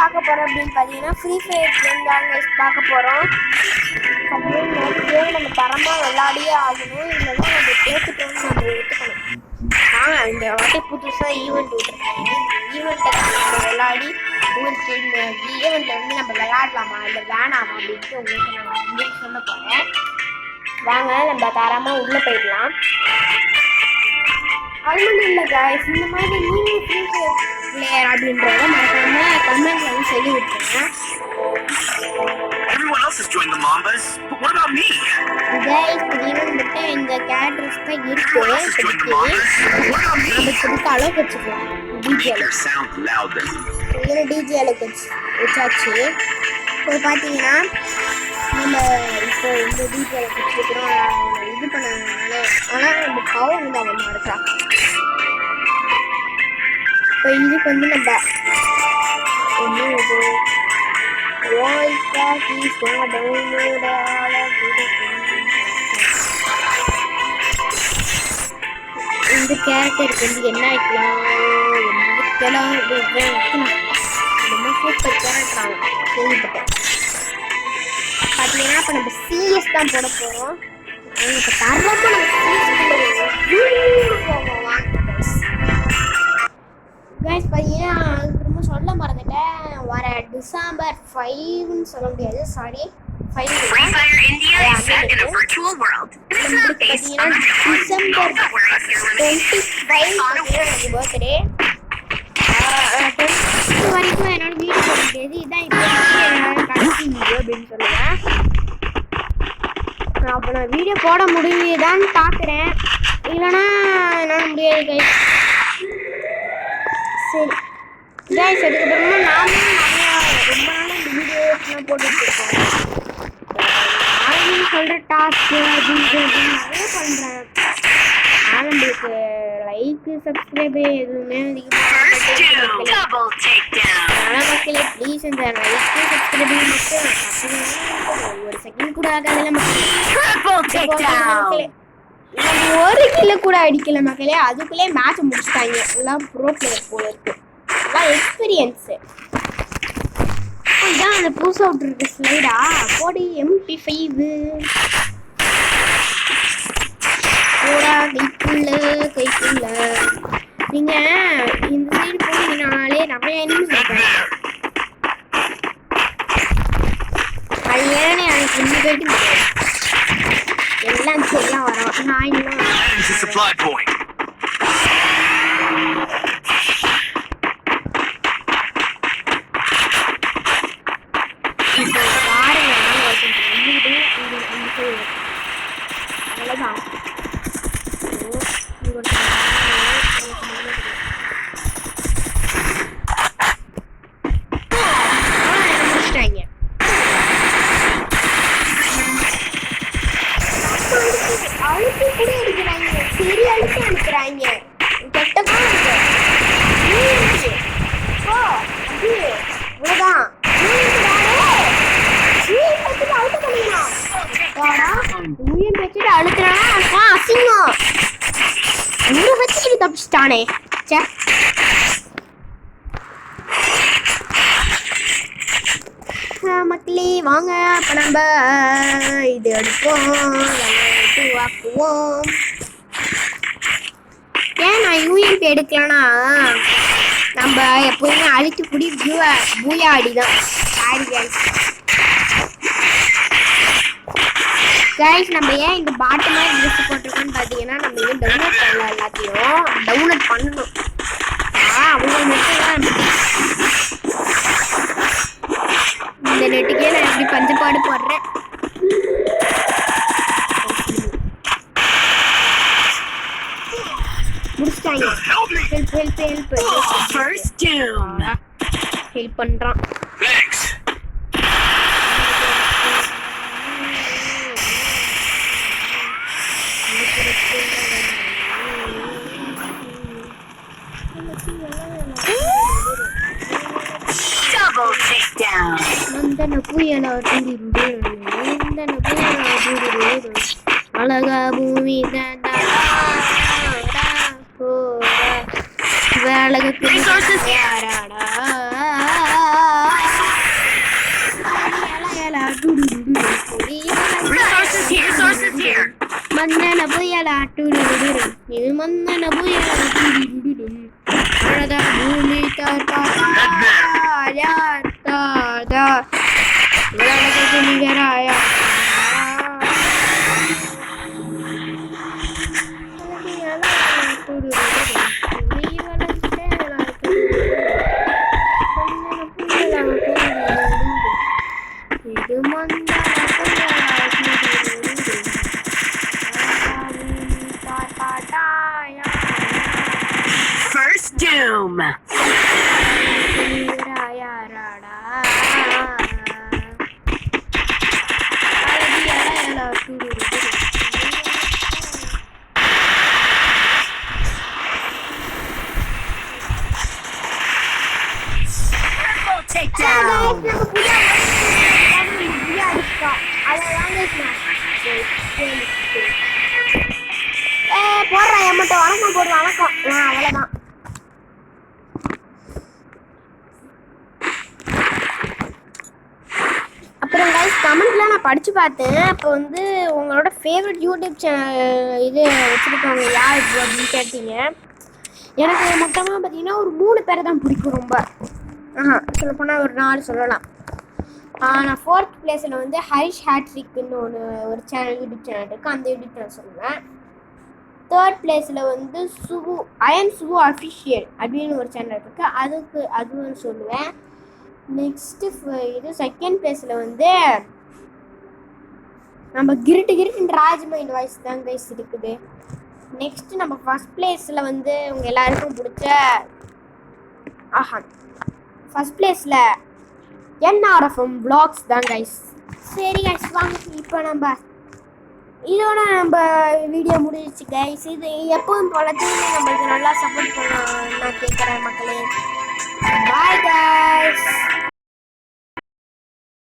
பார்க்க போறோம் அப்படின்னு பார்த்தீங்கன்னா ஃப்ரீ ஃபயர் கேம் தான் பார்க்க போறோம். நம்ம தரமா விளையாடியே ஆகணும், இல்லைன்னா நம்ம தோத்துட்டோம்னு நம்ம எடுத்துக்கணும். இந்த வாட்டி புதுசாக ஈவெண்ட் விட்டுருக்காங்க. ஈவெண்ட்டை நம்ம விளையாடி உங்களுக்கு இந்த ஈவெண்ட்டில் வந்து நம்ம விளையாடலாமா இல்லை வேணாமா அப்படின்ட்டு உங்களுக்கு நான் உங்களுக்கு சொல்ல போகிறேன். வாங்க நம்ம தரமாக உள்ளே போயிடலாம். அது மட்டும் இல்லை காய்ஸ், இந்த மாதிரி நீங்களும் ஃப்ரீ ஃபயர் பிளேயர் அப்படின்றத மறக்காம கமெண்ட்ல வந்து சொல்லி விட்டுருங்க. Everyone else has joined the Mambas, but what about me? Guys, திடீர்னு இந்த கேரக்டர்ஸ் தான் இருக்கு. நம்ம கொடுக்க அளவுக்கு வச்சுக்கலாம். டிஜே அளவுக்கு வச்சாச்சு. இப்போ பார்த்தீங்கன்னா நம்ம இப்போ இந்த டிஜே அளவுக்கு வச்சுக்கிறோம். இது பண்ணதுனால ஆனால் நம்ம பவர் வந்து அவன் இருக்கா. இப்போ இதுக்கு வந்து நம்ம என்ன இது இந்த கேரக்டருக்கு வந்து என்ன வைக்கலாம், ரொம்ப சூப்பர் கேரக்டர் கேள்விப்பட்டேன். பார்த்தீங்கன்னா இப்போ நம்ம சிஎஸ் தான் போட போகிறோம். இப்போ தரப்போ நம்ம கைஸ் பார்த்தீங்கன்னா ரொம்ப சொல்ல மறந்துட்டேன். வர டிசம்பர் 5ன்னு சொல்ல முடியாது, சாரி 5 டிசம்பர் 25 பர்த்டே. 20 வரைக்கும் என்னோட வீடியோ போட முடியாது. இதுதான் இப்போ என்னோட கடைசி வீடியோ அப்படின்னு சொல்லுவேன். அப்போ நான் வீடியோ போட முடியுதான்னு பார்க்குறேன், இல்லைன்னா என்னால் முடியாது கைஸ். சரி கைஸ், அதுக்கப்புறமா நானும் நிறையா ரொம்ப நாளாக இந்த வீடியோஸ்லாம் போட்டுட்ருக்கோம். நானும் சொல்கிற டாஸ்க்கு அப்படின்ட்டு நிறைய பண்ணுறேன். ஆனால் நம்மளுக்கு லைக்கு சப்ஸ்கிரைபு எதுவுமே அதிகமாக அதனால் மக்களே ப்ளீஸ் இந்த லைக்கு சப்ஸ்கிரைபு மட்டும் ஒரு செகண்ட் கூட ஆகாதில்ல மக்களே. ஒரு கிலோ கூட அடிக்கல மக்களே, அதுக்குள்ளே மேட்ச் முடிச்சுட்டாங்க. எல்லாம் ப்ரோ பிளேயர் போல இருக்கு, எல்லாம் எக்ஸ்பீரியன்ஸு. இதான் அந்த புதுசாக விட்டுருக்கு ஸ்லைடா போடி MP5 போடா கைக்குள்ள. நீங்கள் இந்த சைடு போனீங்கனாலே நிறைய எனிமீஸ் இருக்காங்க. அது ஏன்னு எனக்கு இந்த போயிட்டு எல்லாம் சரியாக வரோம். நான் இன்னும் அவ்வளோதான். முடிச்சிட்டாங்க. அழுத்தி கூட அடிக்கிறாங்க, சரி அழுத்தி அனுப்புறாங்க. கெட்டதான் இருக்கு. இவ்வளோதான் ஊழியம் வச்சுட்டு அழுத்துறானா அசிங்கம். ஊரை வச்சுட்டு தப்பிச்சிட்டானே. சே மக்களே வாங்க அப்போ நம்ம இது எடுப்போம், ஆக்குவோம். ஏன் நான் யூஎம்பி எடுக்கலன்னா நம்ம எப்போதுமே அழித்து கூடி பூயா அடிதான் ஆடி கைஸ். நம்ம ஏன் இந்த பாட்டு மாதிரி ட்ரெஸ் போட்டிருக்கோன்னு பார்த்தீங்கன்னா நம்ம இது டவுன்லோட் பண்ணலாம், எல்லாத்தையும் டவுன்லோட் பண்ணணும். அவங்க மட்டும் இந்த நெட்டுக்கே நான் எப்படி பஞ்சப்பாடு போடுறேன். முடிச்சிட்டாங்க. ஹெல்ப் பண்ணுறான். அழகா பூமி வேலைக்கு அலடியலா டுடுடுடு இது மந்தன புயலா டுடுடுடு வரதா பூமி தாத்தா யார் தாதா விளையாடுறது நிகராயா இது மந்தன First Doom. Takedown. போடுறேன் என்கிட்ட வணக்கம் போடுற வணக்கம் அவ்வளோதான். அப்புறம் கைஸ் கமெண்ட்லாம் நான் படித்து பார்த்தேன். அப்போ வந்து உங்களோட ஃபேவரட் யூடியூப் இது வச்சுருக்கவங்க யார் அப்படின்னு கேட்டீங்க. எனக்கு மொத்தமாக பார்த்தீங்கன்னா ஒரு 3 பேரை தான் பிடிக்கும் ரொம்ப. சொல்லப்போனால் ஒரு 4 சொல்லலாம். நான் 4th பிளேஸில் வந்து ஹரிஷ் ஹேட்ரிக்னு ஒரு சேனல் யூடியூப் சேனல் இருக்குது. அந்த யூடியூப் சேனல் சொல்லுவேன். 3rd பிளேஸில் வந்து சுவு அஃபிஷியல் அப்படின்னு ஒரு சேனல் இருக்குது. அதுவும் சொல்லுவேன். நெக்ஸ்ட்டு இது 2nd பிளேஸில் வந்து நம்ம கிருட்டு ராஜ்மைண்ட் வாய்ஸ் தான் கைஸ் இருக்குது. நெக்ஸ்ட்டு நம்ம 1st பிளேஸில் வந்து உங்கள் எல்லாருக்கும் பிடிச்ச ஃபஸ்ட் பிளேஸில் NRFM vlogs தான் கைஸ். சரி கைஸ் வாங்க இப்போ இதோட நம்ம வீடியோ முடிஞ்சிச்சு கைஸ். இது எப்போதும் போல நம்மளுக்கு நல்லா சப்போர்ட் பண்ண நான் கேட்குறேன் மக்களே.